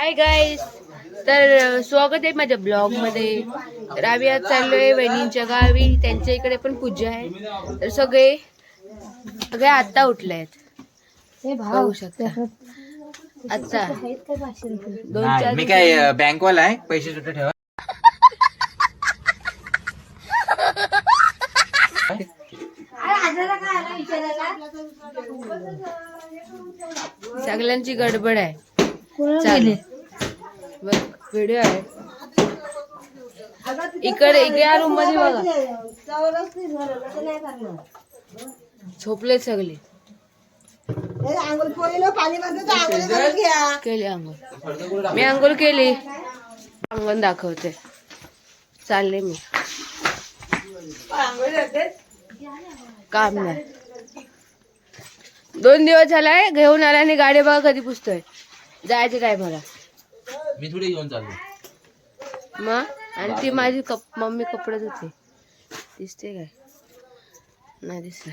Hi guys, तर स्वागत आहे माझ्या ब्लॉग मध्ये. तर आम्ही आज चाललोय वहिनींच्या गावी, त्यांच्या इकडे पण पूजा आहे. तर सगळे आता उठले आहेत, पाहू शकता. आता 2-4 मी काय बँकवाला आहे, पैसे सुट्टे ठेवा. सगळ्यांची गडबड आहे. चालेल बघ, व्हिडिओ आहे इकडे या रूम मध्ये बघा. झोपले सगळे. केली आंघोळ, मी आंघोळ केली. अंगण दाखवते, चालले मी. काम नाही, 2 दिवस झालाय घेऊन आला आणि गाडी बघा कधी पुसतोय. जायचं काय मला, मी थोडी घेऊन चाललो मग. आणि ती माझी मम्मी कपडे धुते, दिसते काय? नाही दिसत.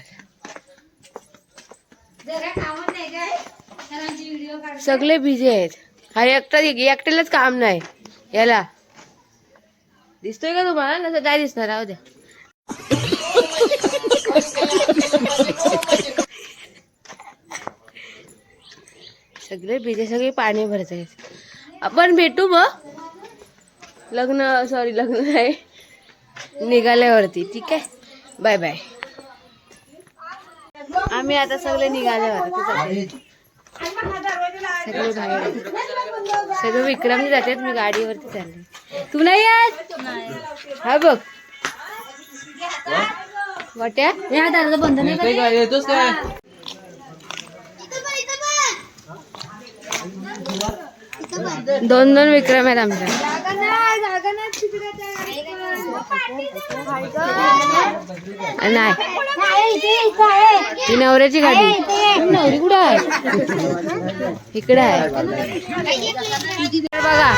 सगळे बिझी आहेत. हा एकट्यालाच काम नाही. याला दिसतोय का तुम्हाला? नसं काय दिसणार, राहू द्या. सगळे बिझी, सगळे पाणी भरत आहेत. आपण भेटू मग लग्न नाही, निघाल्यावरती. ठीक आहे, बाय बाय. आम्ही आता सगळे निघाल्यावर सगळे बाहेर, सगळे विक्रमने जातात. मी गाडीवरती चालले. तू नाही येत? हा बघ वाट्या, या दाराचं बंद नाही. येतोस काय? 2 विक्रम आहेत आमच्या. नाही, ती नवऱ्याची गाडी. नवरी कुठं आहे? इकडे आहे बघा.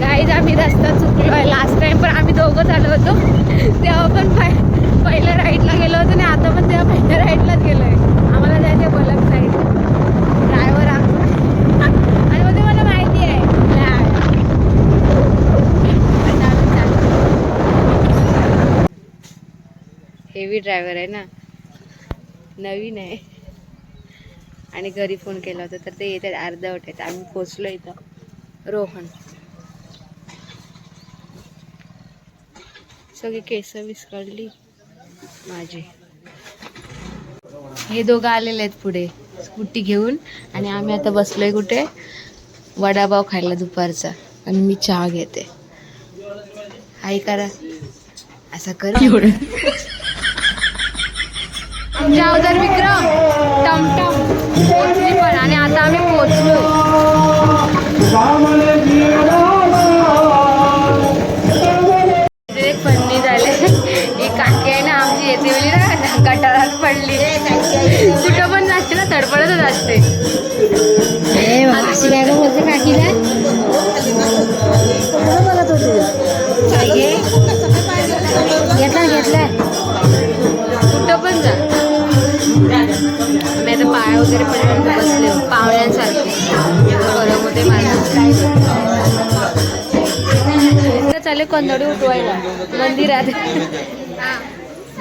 गाईज, आम्ही रस्ता चुकलोय. लास्ट टाइम पण आम्ही दोघं आलो होतो, तेव्हा पण पहिल्या राईडला गेलो होतो आणि आता पण तेव्हा पहिल्या राईडलाच गेलोय. आम्हाला जायचं बलक साईड. ड्रायव्हर आणि मग मला माहिती आहे हेवी ड्रायव्हर आहे ना, नवीन आहे. आणि घरी फोन केला होता तर ते येतात अर्धवट आहेत. आम्ही पोचलो इथं. रोहन सगळी केस विस्कळली माझी. हे दोघं आलेले आहेत पुढे स्कूटी घेऊन. आणि आम्ही आता बसलोय कुठे, वडापाव खायला दुपारचा. आणि मी चहा घेते. हाय करा, असं कर. आमच्या अगोदर विक्रम टमटम पोचली पण. आणि आता आम्ही पोचलोय. एक फन्नी झाले. ही काकी आहे ना आमची, येते वेळी ना गटारात पडली. कुठं पण जाते ना, तडपडतच असते. काकीला बघत होते. घेतलाय कुठं पण जा. मी आता पाया वगैरे पण बसले पाहुण्यांसारखे. गरम होते मला. चालेल कंदडी उठवायला मंदिरात,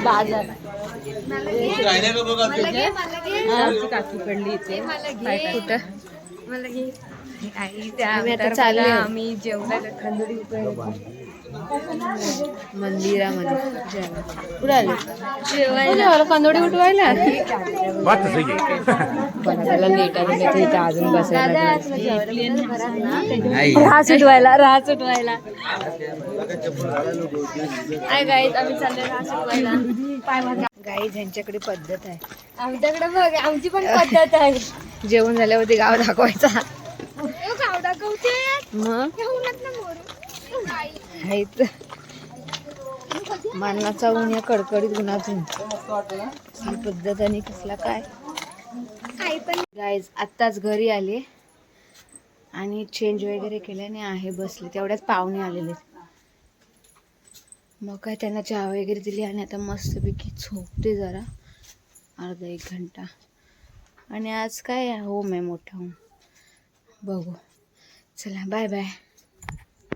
बाजार. काकी पडली इथे कुठं. आम्ही आता चालले. आम्ही जेवणाला कंदडी उठवायला मंदिरामध्ये. कुठं आले जेवायला? कंदोडी उठवायला त्याला लेट आले इथे अजून बसायला. राहा सुटवायला. काय गाईज, आम्ही चालले राहा सुटवायला. गाईज, ह्यांच्याकडे पद्धत आहे. आमच्याकडे बघ, आमची पण पद्धत आहे. जेवण झाल्यावरती गाव दाखवायचा. गाव दाखवते मग मानाचा ऊन या कडकडीत उन्हातून पद्धत. आणि कसला काय पण. गाईज, आत्ताच घरी आले आणि चेंज वगैरे केल्याने आहे बसले. तेवढ्याच पाहुणे आलेले. मग काय त्यांना चहा वगैरे दिली. आणि आता मस्तपैकी झोपते जरा अर्धा 1 घंटा. आणि आज काय होम आहे, मोठा होम. बघू. चला बाय बाय.